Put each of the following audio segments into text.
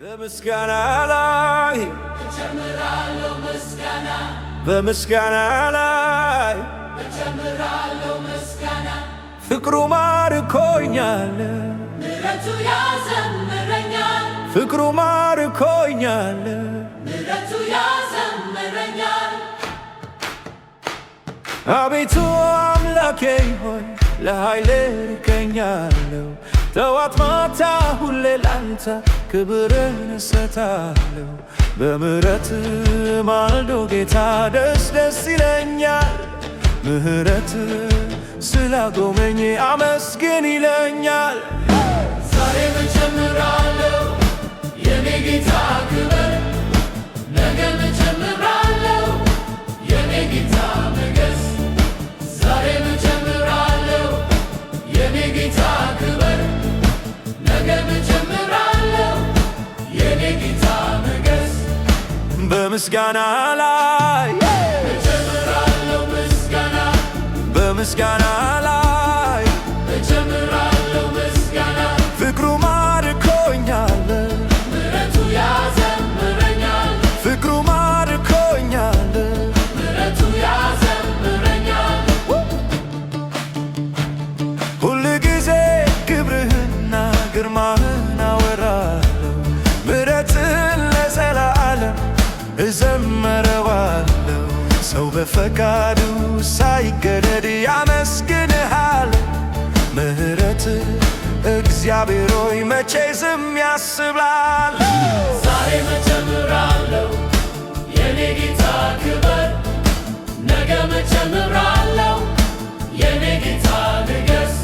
በምስጋና ላይ እጨምራለሁ ምስጋና በምስጋና ላይ እጨምራለሁ ምስጋና ፍቅሩ ማርኮኛል ምሕረቱ ያዘምረኛል ፍቅሩ ማርኮኛል ምሕረቱ ያዘምረኛል አቤቱ አምላኬ ሆይ ለኃይል እርቀኛለሁ ጠዋት ማታ ሁሌ ላንተ ክብርን እሰጣለሁ በምሕረት ማልዶ ጌታ ደስ ደስ ይለኛል ምሕረት ስላጎመኝ አመስግን ይለኛል ዛሬም እጨምራለሁ የኔ ጌታ ክብር ነገም እጨምራለሁ የኔ ጌታ ሞገስ ዛሬም እጨምራለሁ የኔ ጌታ ክብር ነገም እጨምራለሁ የኔ ጌታ ሞገስ በምስጋና ላይ እጨምራለሁ ምስጋና በምስጋና ላይ እጨምራለሁ ምስጋና ፍቅሩ ማርኮኛል ምሕረቱ ያዘምረኛል ፍቅሩ ማርኮኛል ምሕረቱ ያዘምረኛል ሁል ጊዜ ክብርህና ግርማህን አወራለሁ ምሕረትን ለዘላለም እዘምረዋለሁ ሰው በፈቃዱ ሳይገደድ ያመስግንሃል ምሕረት እግዚአብሔር ሆይ መቼ ዝም ያስብላል ዛሬም እጨምራለሁ የኔ ጌታ ክብር ነገም እጨምራለሁ የኔ ጌታ ንገስ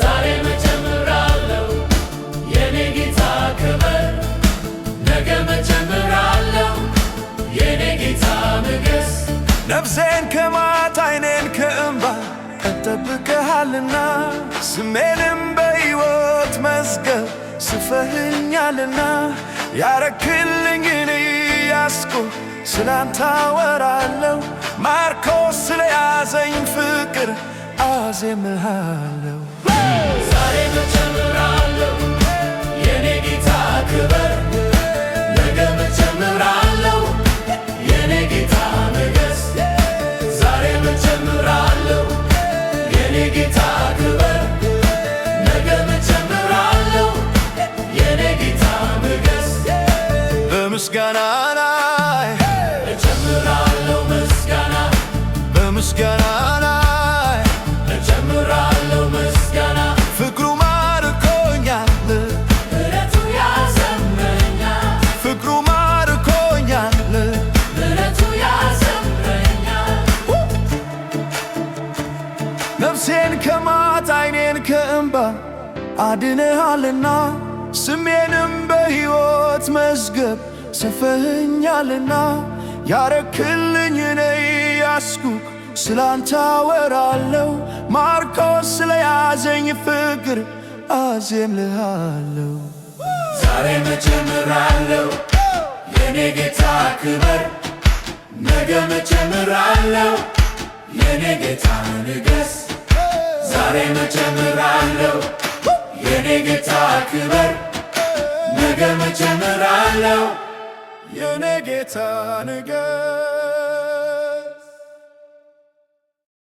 ዛሬም እጨምራለሁ የኔ ጌታ ክብር ነገም እጨምራለሁ የኔ ጌታ ንገስ ነፍሴን ከማጥ ዓይኔን ከእንባ እጠብቅሃልና ስሜንም በሕይወት መዝገብ ጽፈኸኛልና ያረክልኝን እያስኩ ስላንተ አወራለሁ ማርኮ ስለያዘኝ ፍቅር አዜምሃለሁ ዛሬም እጨምራለሁ የኔ ጌታ ክብር ነገም እጨምራለሁ የኔ ጌታ ሞገስ ዛሬም እጨምራለሁ የኔ ጌታ ክብር ነገም እጨምራለሁ የኔ ጌታ ሞገስ በምስጋና ላይ እጨምራለሁ ምስጋና በምስጋና ላይ እጨምራለሁ ምስጋና ፍቅሩ ማርኮኛል ምሕረቱ ያዘምረኛል ፍቅሩ ማርኮኛል ምሕረቱ ያዘምረኛል ነፍሴን ከማጥ ዓይኔን ከእንባ አድነሃልና ስሜንም በሕይወት መዝገብ ጽፈኸኛልና ያረክልኝን እያስኩ ስላንተ አወራለሁ ማርኮስ ስለያዘኝ ፍቅር አዜምልሃለሁ ዛሬም እጨምራለሁ የኔ ጌታ ክብር ነገም እጨምራለሁ የኔ ጌታ ንገስ ዛሬም እጨምራለሁ የኔ ጌታ ክብር ነገም እጨምራለሁ የኔ ጌታ ንገስ